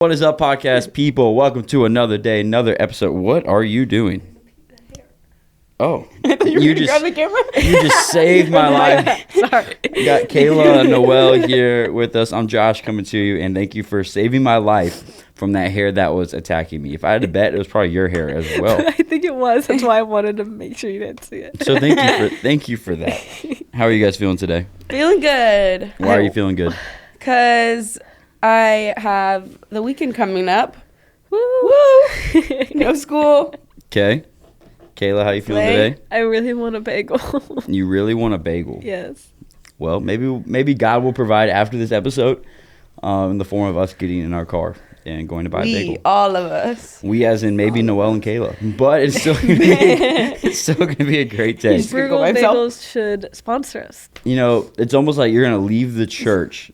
What is up, podcast people? Welcome to another day, another episode. What are you doing? Oh, you just grab the camera? You just saved my life. Sorry. We got Kayla and Noelle here with us. I'm Josh coming to you, and thank you for saving my life from that hair that was attacking me. If I had to bet, it was probably your hair as well. I think it was. That's why I wanted to make sure you didn't see it. So thank you for that. How are you guys feeling today? Feeling good. Why are you feeling good? Because I have the weekend coming up. Woo! No school. Okay. Kayla, how you feeling Play. today? I really want a bagel. You really want a bagel? Yes. Well, maybe God will provide after this episode in the form of us getting in our car and going to buy a bagel. All of us. We as in maybe Noelle and Kayla. But it's still going to be a great day. He's gonna go Frugal by himself. Bagels should sponsor us. You know, it's almost like you're going to leave the church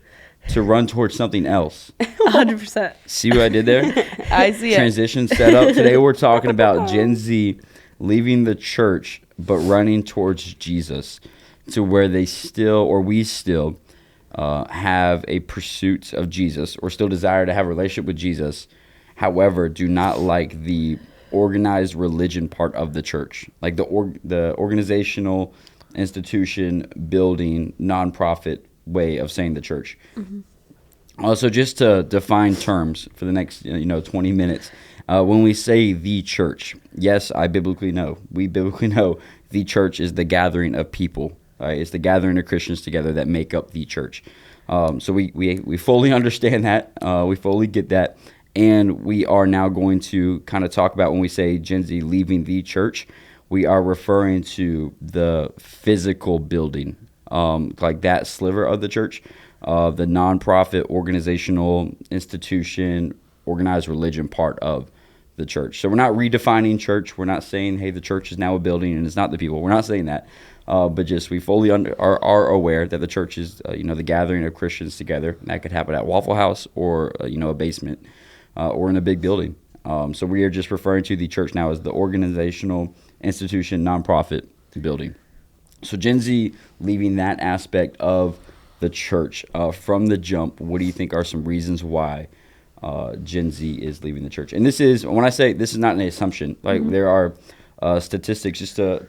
to run towards something else. 100%. See what I did there? I see it. Transition set up. Today we're talking about Gen Z leaving the church but running towards Jesus, to where we still have a pursuit of Jesus, or still desire to have a relationship with Jesus, however do not like the organized religion part of the church, like the organizational institution building nonprofit way of saying the church. Also, just to define terms for the next 20 minutes, when we say the church, yes, we biblically know the church is the gathering of people. It's the gathering of Christians together that make up the church. So we fully understand that. We fully get that. And we are now going to kind of talk about, when we say Gen Z leaving the church, we are referring to the physical building, like that sliver of the church, the nonprofit, organizational institution, organized religion part of the church. So we're not redefining church. We're not saying, hey, the church is now a building and it's not the people. We're not saying that. But just we fully are aware that the church is, the gathering of Christians together. And that could happen at Waffle House or, a basement or in a big building. So we are just referring to the church now as the organizational institution, nonprofit building. So Gen Z leaving that aspect of the church from the jump. What do you think are some reasons why Gen Z is leaving the church? And this is, when I say this is not an assumption, like there are statistics, just to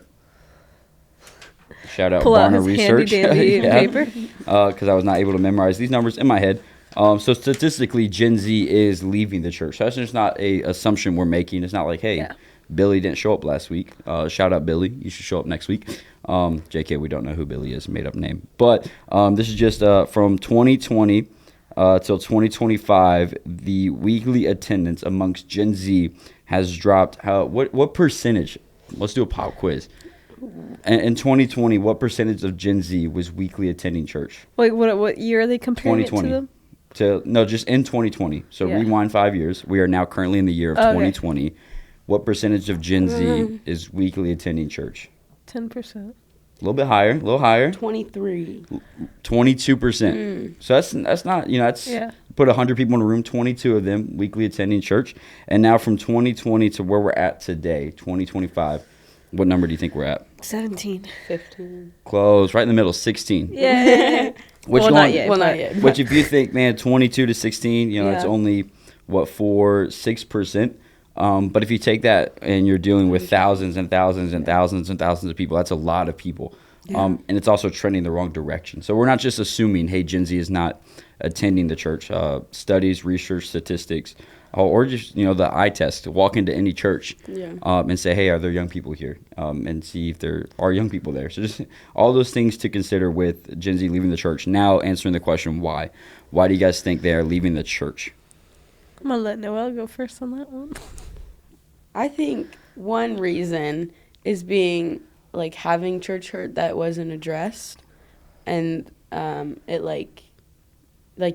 shout out Pull out Barna his Research. handy dandy paper. Because I was not able to memorize these numbers in my head. So statistically, Gen Z is leaving the church. That's just not a assumption we're making. It's not like, hey, Billy didn't show up last week. Shout out Billy. You should show up next week. JK, we don't know who Billy is. Made up name. But this is just from 2020 till 2025. The weekly attendance amongst Gen Z has dropped. What percentage? Let's do a pop quiz. In 2020, what percentage of Gen Z was weekly attending church? Wait, what year are they comparing it to 2020. them? No, just in 2020. So rewind 5 years. We are now currently in the year of 2020. What percentage of Gen Z is weekly attending church? 10%. A little bit higher, a little higher. 23. 22%. So that's not, that's put 100 people in a room, 22 of them weekly attending church. And now from 2020 to where we're at today, 2025, what number do you think we're at? 17. 15. Close, right in the middle, 16. Yeah. Not yet. Which if you think, man, 22 to 16, it's only, 6%. But if you take that and you're dealing with thousands and thousands and thousands and thousands of people, that's a lot of people. And it's also trending the wrong direction. So we're not just assuming, hey, Gen Z is not attending the church. Studies, research, statistics, or just, the eye test. Walk into any church and say, hey, are there young people here? And see if there are young people there. So just all those things to consider with Gen Z leaving the church. Now answering the question, why? Why do you guys think they are leaving the church? I'm going to let Noelle go first on that one. I think one reason is being having church hurt that wasn't addressed, and it like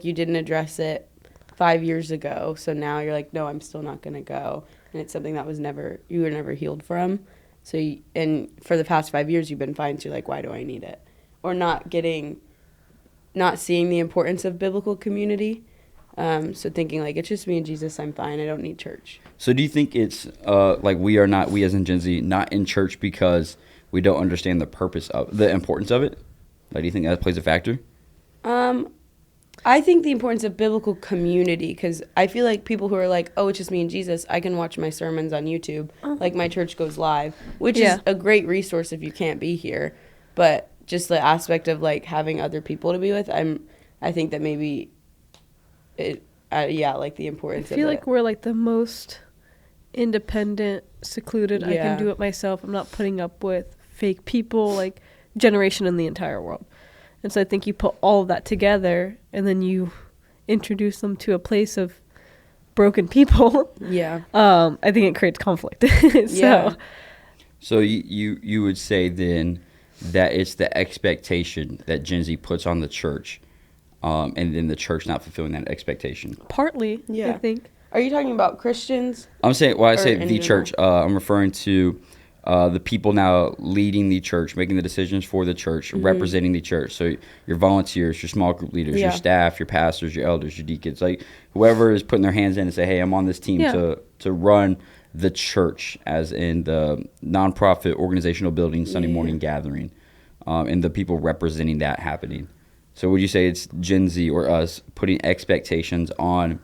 you didn't address it 5 years ago, so now you're like, no, I'm still not gonna go, and it's something that you were never healed from. So and for the past 5 years you've been fine, so you're like, why do I need it? Or not seeing the importance of biblical community. So thinking it's just me and Jesus, I'm fine, I don't need church. So do you think it's we as in Gen Z, not in church because we don't understand the importance of it? Do you think that plays a factor? I think the importance of biblical community, because I feel like people who are like, oh, it's just me and Jesus, I can watch my sermons on YouTube. Like my church goes live, which Yeah. is a great resource if you can't be here. But just the aspect of like having other people to be with, I think that maybe it, like the I importance of feel it. like we're like the most independent, secluded. I Yeah. can do it myself. I'm not putting up with fake people, like generation in the entire world. And so I think you put all of that together and then you introduce them to a place of broken people. Yeah. I think it creates conflict. Yeah. So you would say then that it's the expectation that Gen Z puts on the church, and then the church not fulfilling that expectation. Partly, I Yeah. think. Are you talking about Christians? I'm saying, when I Or say in the general? church, I'm referring to the people now leading the church, making the decisions for the church, representing the church. So your volunteers, your small group leaders, your Yeah. staff, your pastors, your elders, your deacons, like whoever is putting their hands in and say, hey, I'm on this team Yeah. to run the church, as in the nonprofit organizational building, Sunday Yeah. morning gathering, and the people representing that happening. So would you say it's Gen Z or us putting expectations on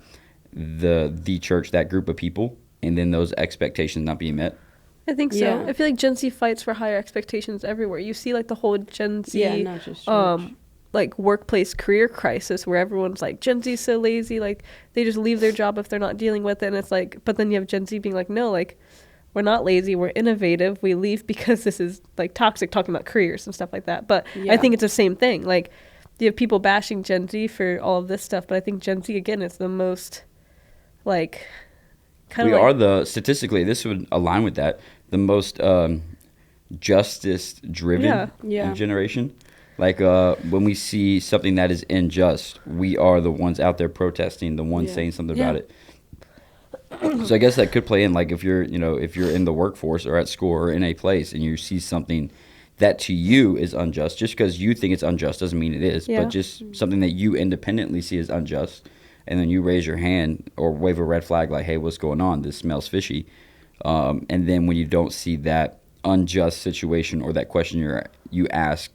the church, that group of people, and then those expectations not being met? I think so. Yeah. I feel like Gen Z fights for higher expectations everywhere. You see like the whole Gen Z Yeah, not just church. like workplace career crisis where everyone's like, Gen Z's so lazy, like they just leave their job if they're not dealing with it. And it's like, but then you have Gen Z being like, no, like we're not lazy, we're innovative, we leave because this is like toxic, talking about careers and stuff like that. But Yeah. I think it's the same thing. Like you have people bashing Gen Z for all of this stuff, but I think Gen Z again is the most like kind We of are like, the, statistically, this would align with that, the most justice-driven Yeah. generation. Like when we see something that is unjust, we are the ones out there protesting, the ones Yeah. saying something Yeah. about it. So I guess that could play in, like if you're in the workforce or at school or in a place and you see something that to you is unjust, just because you think it's unjust doesn't mean it is, Yeah. but just something that you independently see as unjust, and then you raise your hand or wave a red flag like, hey, what's going on? This smells fishy. And then when you don't see that unjust situation or that question you ask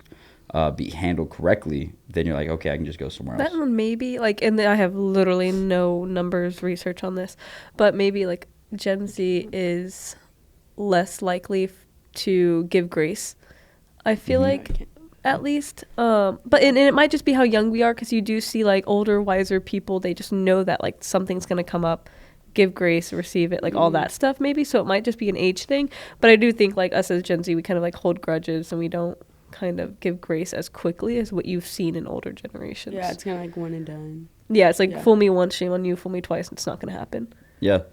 be handled correctly, then you're like, okay, I can just go somewhere that else. one maybe like, and I have literally no numbers research on this, but maybe like Gen Z is less likely to give grace. I feel Mhm. like at least, but and it might just be how young we are, because you do see like older, wiser people. They just know that like something's gonna come up, give grace, receive it, like all that stuff maybe. So it might just be an age thing. But I do think like us as Gen Z, we kind of like hold grudges and we don't kind of give grace as quickly as what you've seen in older generations. Yeah, it's kind of like one and done. Yeah, it's like Yeah. fool me once, shame on you. Fool me twice, it's not gonna happen. Yeah.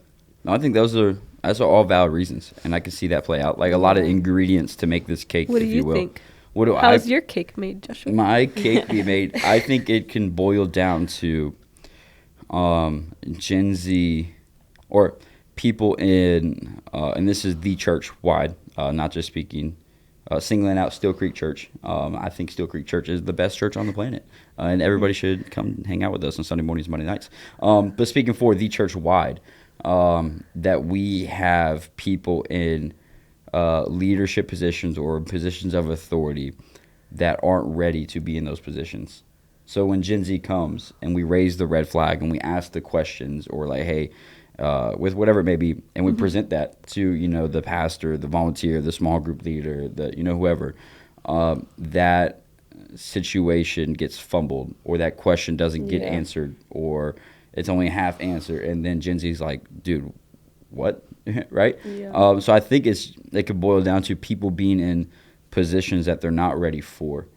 No, I think those are all valid reasons, and I can see that play out. Like a lot of ingredients to make this cake, What do if you will. think? What do How's your cake made, Joshua? my cake be made? I think it can boil down to Gen Z or people in, and this is the church wide, not just speaking, singling out Steel Creek Church. I think Steel Creek Church is the best church on the planet, and everybody should come hang out with us on Sunday mornings, Monday nights. But speaking for the church wide, that we have people in leadership positions or positions of authority that aren't ready to be in those positions. So when Gen Z comes and we raise the red flag and we ask the questions, or like, hey, with whatever it may be, and we present that to, the pastor, the volunteer, the small group leader, the, whoever, that situation gets fumbled, or that question doesn't get Yeah. answered, or it's only a half answer. And then Gen Z's like, dude, what? Right? Yeah. So I think it could boil down to people being in positions that they're not ready for.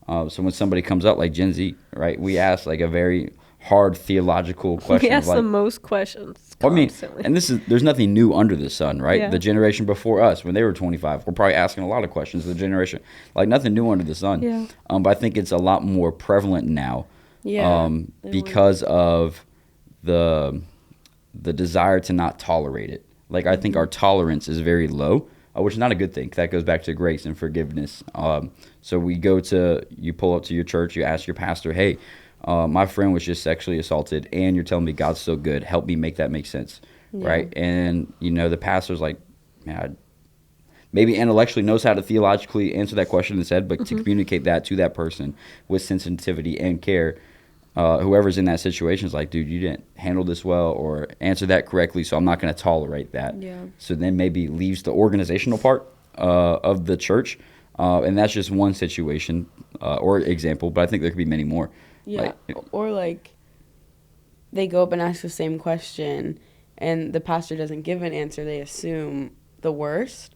So when somebody comes up like Gen Z, right, we ask like a very hard theological question. We ask of, like, the most questions I mean, constantly. and there's nothing new under the sun, right? Yeah. The generation before us, when they were 25, we're probably asking a lot of questions. The generation, like nothing new under the sun. Yeah. But I think it's a lot more prevalent now. Yeah. Because of the desire to not tolerate it. Like I think our tolerance is very low, which is not a good thing. That goes back to grace and forgiveness. So you pull up to your church, you ask your pastor, hey, my friend was just sexually assaulted, and you're telling me God's so good. Help me make that make sense, right? And the pastor's like, man, maybe intellectually knows how to theologically answer that question in his head, but to communicate that to that person with sensitivity and care, whoever's in that situation is like, dude, you didn't handle this well or answer that correctly, so I'm not going to tolerate that. Yeah. So then maybe leaves the organizational part of the church, and that's just one situation or example, but I think there could be many more. Yeah. Or like they go up and ask the same question and the pastor doesn't give an answer, they assume the worst.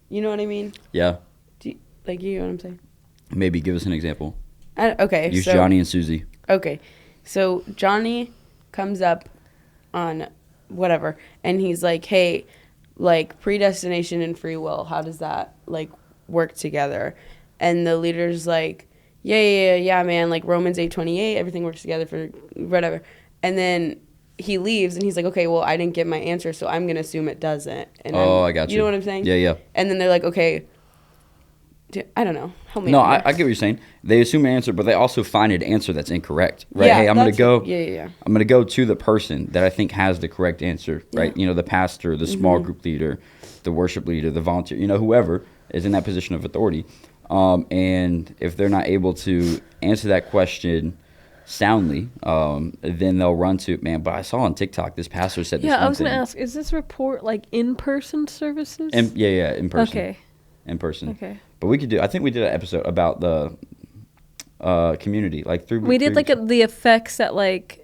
You know what I mean? Yeah. You know what I'm saying? Maybe give us an example. Okay. Use Johnny and Susie. Okay. So Johnny comes up on whatever and he's like, hey, like predestination and free will, how does that like work together? And the leader's like, yeah, man, like Romans 8:28, everything works together for whatever. And then he leaves and he's like, okay, well, I didn't get my answer, so I'm going to assume it doesn't. And I got you. You know what I'm saying? Yeah. And then they're like, okay, I don't know. Help me No, out I get what you're saying. They assume an answer, but they also find an answer that's incorrect, right? Yeah, hey, I'm going to go. Yeah. I'm going to go to the person that I think has the correct answer, right? Yeah. You know, the pastor, the small group leader, the worship leader, the volunteer, you know, whoever is in that position of authority. And if they're not able to answer that question soundly, then they'll run to, man, but I saw on TikTok this pastor said this Yeah, I one was going to thing. ask, is this report like in-person services? Yeah, in person. Okay. In person. Okay. But I think we did an episode about the community, like through. We did like the effects that like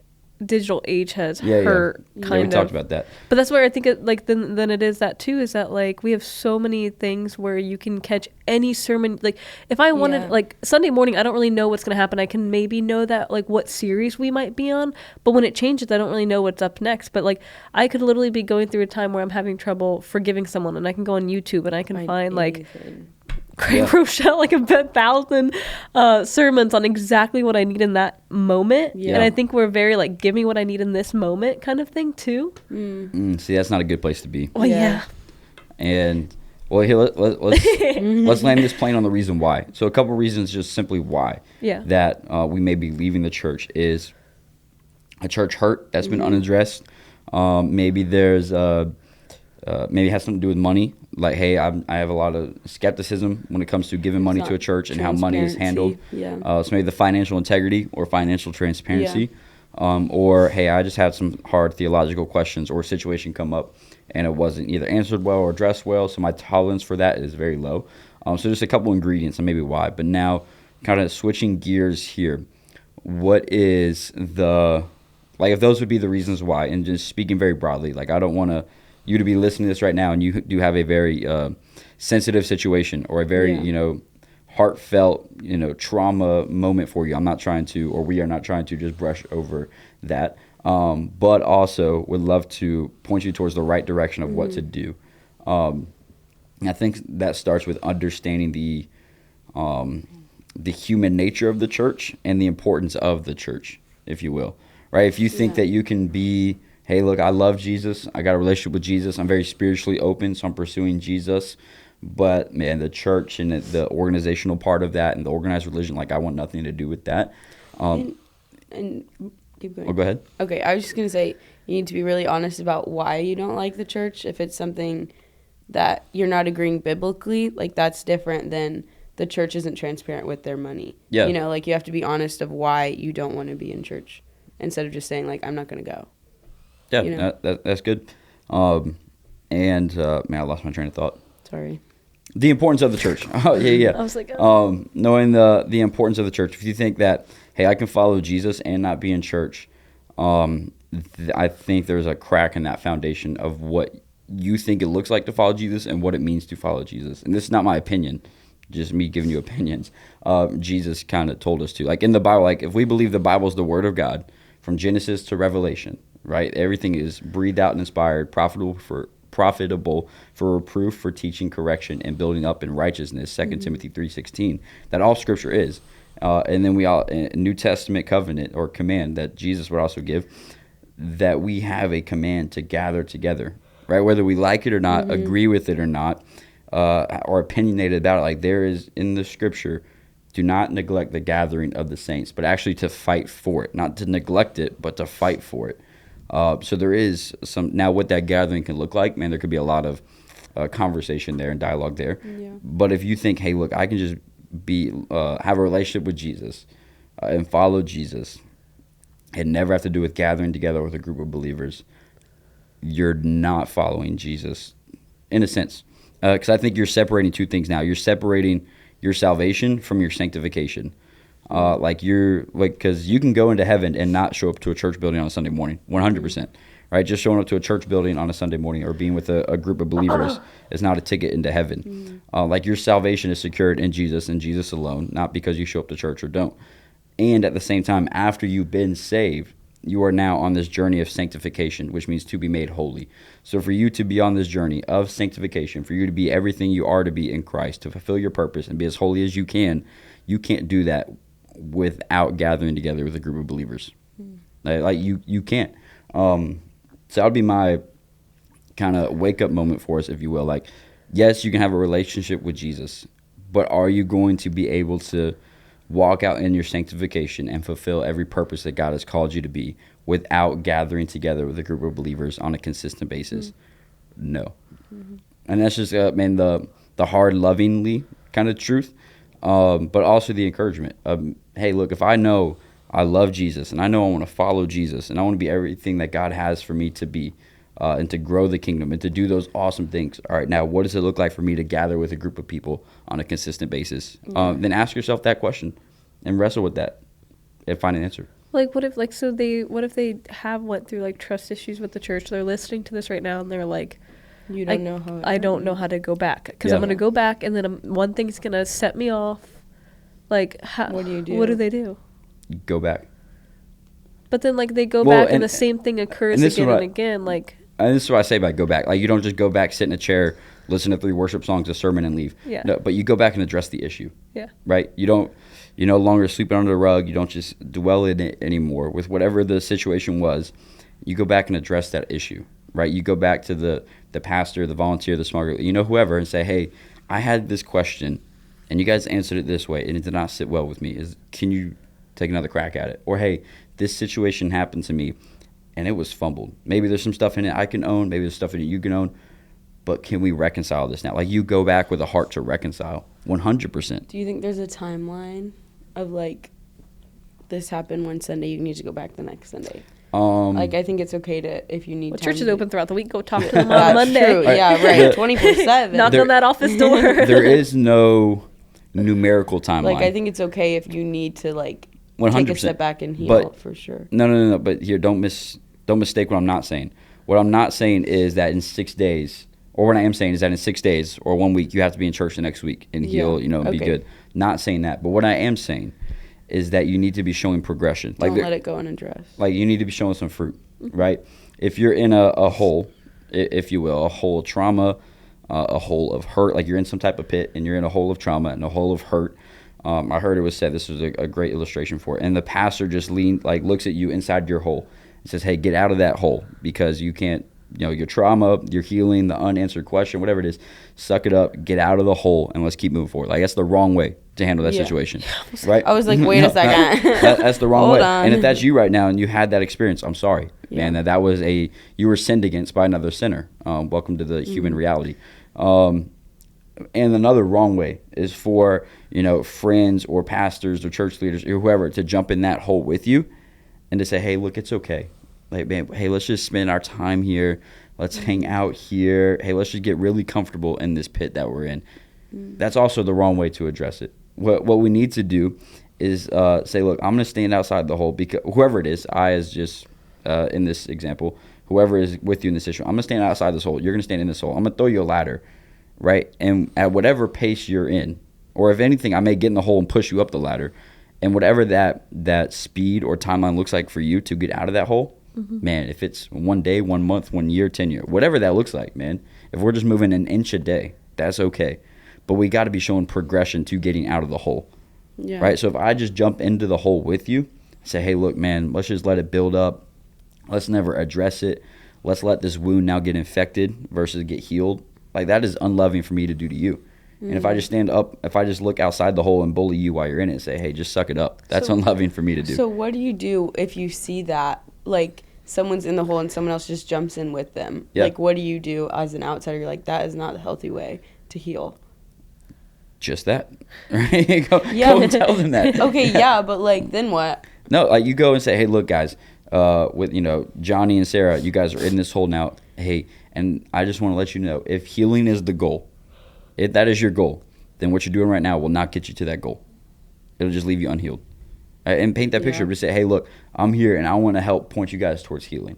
digital age has hurt. Yeah, Kind we of. talked about that. But that's where I think it, like then it is that too, is that like we have so many things where you can catch any sermon. Like if I wanted like Sunday morning, I don't really know what's gonna happen. I can maybe know that like what series we might be on, but when it changes, I don't really know what's up next. But like I could literally be going through a time where I'm having trouble forgiving someone, and I can go on YouTube and I can find like Craig Rochelle, like 1,000 sermons on exactly what I need in that moment. Yeah. And I think we're very like, give me what I need in this moment kind of thing too. See, that's not a good place to be. Well, yeah. And well, here let's land this plane on the reason why. So a couple reasons, just simply why. Yeah. That we may be leaving the church is a church hurt that's been unaddressed. Maybe there's maybe it has something to do with money. Like, hey, I have a lot of skepticism when it comes to giving money to a church and how money is handled. Yeah. So maybe the financial integrity or financial transparency. Or, hey, I just had some hard theological questions or situation come up and it wasn't either answered well or addressed well, so my tolerance for that is very low. So just a couple ingredients and maybe why. But now kind of switching gears here, what is like if those would be the reasons why, and just speaking very broadly, like I don't want you to be listening to this right now and you do have a very sensitive situation or a very, heartfelt, trauma moment for you. I'm not trying to, or we are not trying to just brush over that. But also would love to point you towards the right direction of what to do. I think that starts with understanding the human nature of the church and the importance of the church, if you will, right? If you think that you can be, hey, look, I love Jesus. I got a relationship with Jesus. I'm very spiritually open, so I'm pursuing Jesus. But, man, the church and the organizational part of that and the organized religion, like, I want nothing to do with that. And keep going. Oh, go ahead. Okay, I was just going to say you need to be really honest about why you don't like the church. If it's something that you're not agreeing biblically, like, that's different than the church isn't transparent with their money. Yeah. Like, you have to be honest of why you don't want to be in church instead of just saying, like, I'm not going to go. Yeah, that's good. Man, I lost my train of thought. Sorry. The importance of the church. Oh, yeah. I was like, knowing the importance of the church. If you think that, hey, I can follow Jesus and not be in church, I think there's a crack in that foundation of what you think it looks like to follow Jesus and what it means to follow Jesus. And this is not my opinion, just me giving you opinions. Jesus kind of told us to. Like in the Bible, like if we believe the Bible is the Word of God from Genesis to Revelation, right? Everything is breathed out and inspired, profitable for reproof, for teaching, correction, and building up in righteousness. 2 Timothy 3:16. That all Scripture is, and then we all New Testament covenant or command that Jesus would also give, that we have a command to gather together, right? Whether we like it or not, agree with it or not, or opinionated about it. Like there is in the Scripture, do not neglect the gathering of the saints, but actually to fight for it, not to neglect it, but to fight for it. So there is some, now what that gathering can look like, man, there could be a lot of conversation there and dialogue there. Yeah. But if you think, hey, look, I can just have a relationship with Jesus and follow Jesus, It never have to do with gathering together with a group of believers. You're not following Jesus, in a sense, because I think you're separating two things now. You're separating your salvation from your sanctification. Because you can go into heaven and not show up to a church building on a Sunday morning, 100%. Right? Just showing up to a church building on a Sunday morning or being with a group of believers is not a ticket into heaven. Your salvation is secured in Jesus and Jesus alone, not because you show up to church or don't. And at the same time, after you've been saved, you are now on this journey of sanctification, which means to be made holy. So for you to be on this journey of sanctification, for you to be everything you are to be in Christ, to fulfill your purpose and be as holy as you can't do that without gathering together with a group of believers. You can't. So that would be my kind of wake-up moment for us, if you will. Like, yes, you can have a relationship with Jesus, but are you going to be able to walk out in your sanctification and fulfill every purpose that God has called you to be without gathering together with a group of believers on a consistent basis? No. And that's just, the hard, lovingly kind of truth, but also the encouragement of, hey, look, if I know I love Jesus, and I know I want to follow Jesus, and I want to be everything that God has for me to be, and to grow the kingdom, and to do those awesome things. All right, now, what does it look like for me to gather with a group of people on a consistent basis? Then ask yourself that question, and wrestle with that, and find an answer. Like, what if they have went through, like, trust issues with the church? They're listening to this right now, and they're like, You don't know how. I don't know how to go back, because I'm going to go back, and then one thing's going to set me off. Like, what do you do? What do they do? Go back. But then, like, they go back and the same thing occurs again and again. Like, and this is what I say about go back. Like, you don't just go back, sit in a chair, listen to 3 worship songs, a sermon, and leave. Yeah. No, but you go back and address the issue. Yeah. Right? You no longer sleep under the rug. You don't just dwell in it anymore. With whatever the situation was, you go back and address that issue. Right? You go back to the pastor, the volunteer, the small group, whoever, and say, hey, I had this question, and you guys answered it this way, and it did not sit well with me. Can you take another crack at it? Or, hey, this situation happened to me and it was fumbled. Maybe there's some stuff in it I can own. Maybe there's stuff in it you can own. But can we reconcile this now? Like, you go back with a heart to reconcile, 100%. Do you think there's a timeline of, like, this happened one Sunday, you need to go back the next Sunday? I think it's okay to, if you need time. Church is open throughout the week. Go talk to them on Monday. True. Yeah, right. 24/7. Knock on that office door. There is no numerical timeline. Like, I think it's okay if you need to, like, 100%. take a step back and heal, for sure. No. But here, don't mistake what I'm not saying. What I'm not saying is that in 6 days, or what I am saying is that in 6 days or 1 week, you have to be in church the next week and heal, and be good. Not saying that. But what I am saying is that you need to be showing progression. Don't let it go unaddressed. Like, you need to be showing some fruit, right? If you're in a hole, if you will, a hole of trauma, a hole of hurt, like you're in some type of pit and you're in a hole of trauma and a hole of hurt. I heard it was said, this was a great illustration for it. And the pastor just looks at you inside your hole and says, hey, get out of that hole, because you can't, your trauma, your healing, the unanswered question, whatever it is, suck it up, get out of the hole, and let's keep moving forward. Like, that's the wrong way to handle that situation, right? I was like, wait a second. That's the wrong way. On. And if that's you right now and you had that experience, I'm sorry, man, that was you were sinned against by another sinner. Welcome to the human reality. And another wrong way is for, friends or pastors or church leaders or whoever to jump in that hole with you and to say, hey, look, it's okay. Like, man, hey, let's just spend our time here. Let's hang out here. Hey, let's just get really comfortable in this pit that we're in. That's also the wrong way to address it. What we need to do is say, look, I'm going to stand outside the hole, because whoever it is, I as just in this example, whoever is with you in this issue, I'm going to stand outside this hole. You're going to stand in this hole. I'm going to throw you a ladder, right? And at whatever pace you're in, or if anything, I may get in the hole and push you up the ladder. And whatever that speed or timeline looks like for you to get out of that hole, man, if it's 1 day, 1 month, 1 year, 10 years, whatever that looks like, man, if we're just moving an inch a day, that's okay. But we got to be showing progression to getting out of the hole, right? So if I just jump into the hole with you, say, hey, look, man, let's just let it build up. Let's never address it. Let's let this wound now get infected versus get healed. Like, that is unloving for me to do to you. And if I just stand up, if I just look outside the hole and bully you while you're in it and say, hey, just suck it up, that's unloving for me to do. So what do you do if you see that, like, someone's in the hole and someone else just jumps in with them? Yeah. Like, what do you do as an outsider? You're like, that is not the healthy way to heal. Just that, right? Go and tell them that. Okay, yeah, but, like, then what? No, like you go and say, hey, look, guys, with Johnny and Sarah, you guys are in this hole now. Hey, and I just want to let you know, if healing is the goal, if that is your goal, then what you're doing right now will not get you to that goal. It'll just leave you unhealed. And paint that picture. Just say, hey, look, I'm here and I want to help point you guys towards healing.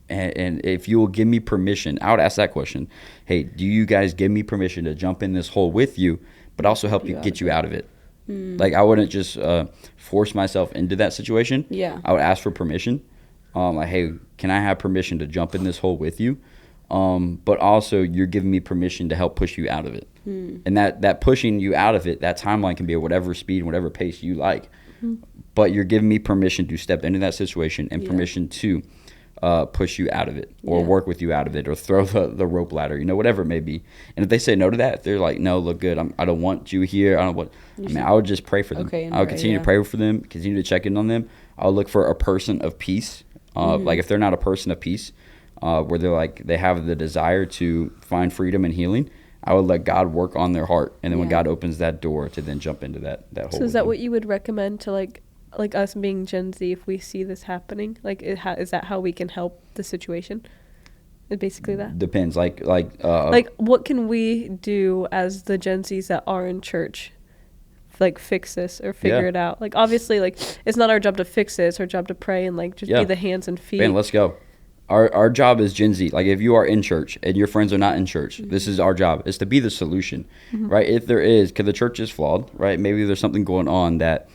And if you will give me permission, I would ask that question. Hey, do you guys give me permission to jump in this hole with you, but also help you get you out of it? Like, I wouldn't just force myself into that situation. Yeah. I would ask for permission. Like, hey, can I have permission to jump in this hole with you? But also, you're giving me permission to help push you out of it. And that pushing you out of it, that timeline can be at whatever speed, whatever pace you like. But you're giving me permission to step into that situation and permission to push you out of it, or work with you out of it, or throw the rope ladder, whatever it may be. And if they say no to that, if they're like, no, look good, I don't want you here, I would just pray for them. I would continue to pray for them, continue to check in on them. I'll look for a person of peace. Like, if they're not a person of peace, where they're like, they have the desire to find freedom and healing, I would let God work on their heart, and then when God opens that door, to then jump into that hole. So is that what you would recommend to like us being Gen Z, if we see this happening? Like, is that how we can help the situation? It's basically that. Depends. Like what can we do as the Gen Zs that are in church, like, fix this or figure it out? Like, obviously, like, it's not our job to fix it. It's our job to pray and, like, just be the hands and feet. Man, let's go. Our job is Gen Z. Like, if you are in church and your friends are not in church, this is our job. Is to be the solution, right? If there is, because the church is flawed, right? Maybe there's something going on that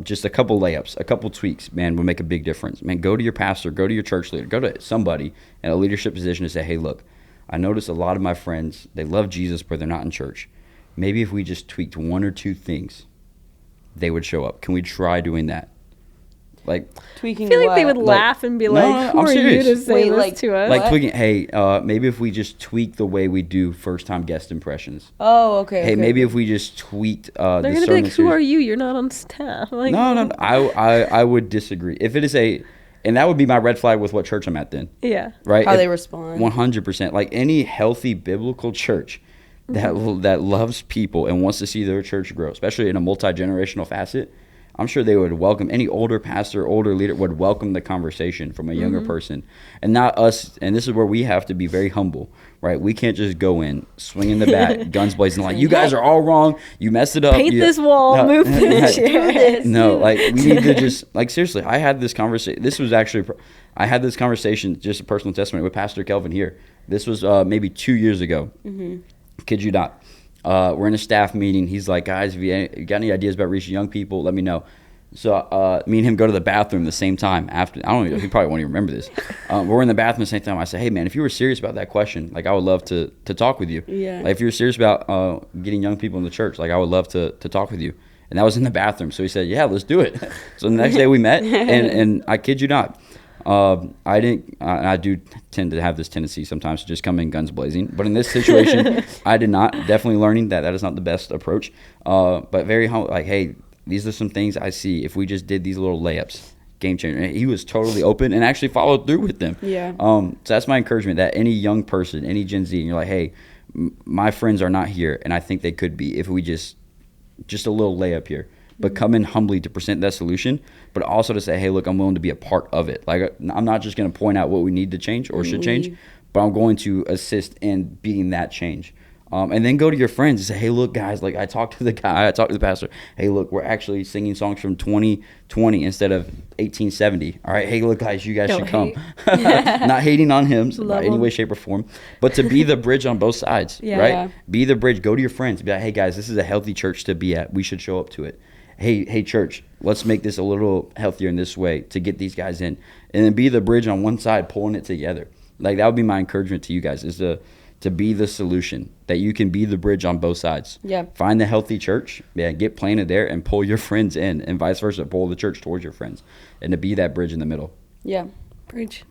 just a couple layups, a couple tweaks, man, would make a big difference. Man, go to your pastor, go to your church leader, go to somebody in a leadership position to say, hey, look, I notice a lot of my friends, they love Jesus, but they're not in church. Maybe if we just tweaked one or two things, they would show up. Can we try doing that? Like, tweaking. I feel like they would laugh and be like, who are you to say this to us? Like, tweaking, hey, maybe if we just tweak the way we do first-time guest impressions. Oh, okay. Hey, maybe if we just tweaked they're going to be like, who are you? You're not on staff. Like, no. I would disagree. If it is and that would be my red flag with what church I'm at then. Yeah. Right? How they respond. 100%. Like, any healthy biblical church that loves people and wants to see their church grow, especially in a multi-generational facet, I'm sure they would welcome, any older pastor, older leader would welcome the conversation from a younger person, and not us. And this is where we have to be very humble, right? We can't just go in, swinging the bat, guns blazing, like, you guys are all wrong. You messed it up. Paint this wall, move this chair. No, like, we need to just, like, seriously, I had this conversation. I had this conversation, just a personal testimony, with Pastor Kelvin here. This was maybe 2 years ago. Kid you not. We're in a staff meeting. He's like, guys, if you got any ideas about reaching young people, let me know. So me and him go to the bathroom the same time. After, I don't know, he probably won't even remember this. We're in the bathroom the same time. I say, hey, man, if you were serious about that question, like, I would love to talk with you. Yeah. Like, if you're serious about getting young people in the church, like, I would love to talk with you. And that was in the bathroom. So he said, yeah, let's do it. So the next day we met, and I kid you not, I do tend to have this tendency sometimes to just come in guns blazing, but in this situation, I did not. Definitely learning that is not the best approach. But very humble, like, hey, these are some things I see. If we just did these little layups, game changer. And he was totally open and actually followed through with them. Yeah. So that's my encouragement, that any young person, any Gen Z, and you're like, hey, my friends are not here, and I think they could be if we just a little layup here. But come in humbly to present that solution, but also to say, hey, look, I'm willing to be a part of it. Like, I'm not just going to point out what we need to change or should change, but I'm going to assist in being that change. And then go to your friends and say, hey, look, guys, like, I talked to the pastor. Hey, look, we're actually singing songs from 2020 instead of 1870. All right, hey, look, guys, you guys should come. Not hating on him by any way, shape, or form, but to be the bridge on both sides, right? Yeah. Be the bridge. Go to your friends. Be like, hey, guys, this is a healthy church to be at. We should show up to it. Hey, church, let's make this a little healthier in this way to get these guys in. And then be the bridge on one side, pulling it together. Like, that would be my encouragement to you guys, is to be the solution, that you can be the bridge on both sides. Yeah. Find the healthy church, get planted there, and pull your friends in, and vice versa, pull the church towards your friends, and to be that bridge in the middle. Yeah. Bridge.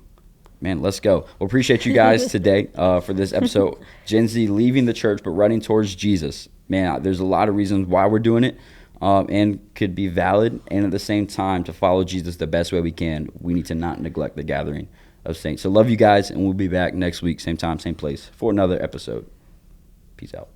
Man, let's go. Well, appreciate you guys today for this episode. Gen Z leaving the church but running towards Jesus. Man, there's a lot of reasons why we're doing it. And could be valid, and at the same time, to follow Jesus the best way we can, we need to not neglect the gathering of saints. So love you guys, and we'll be back next week, same time, same place, for another episode. Peace out.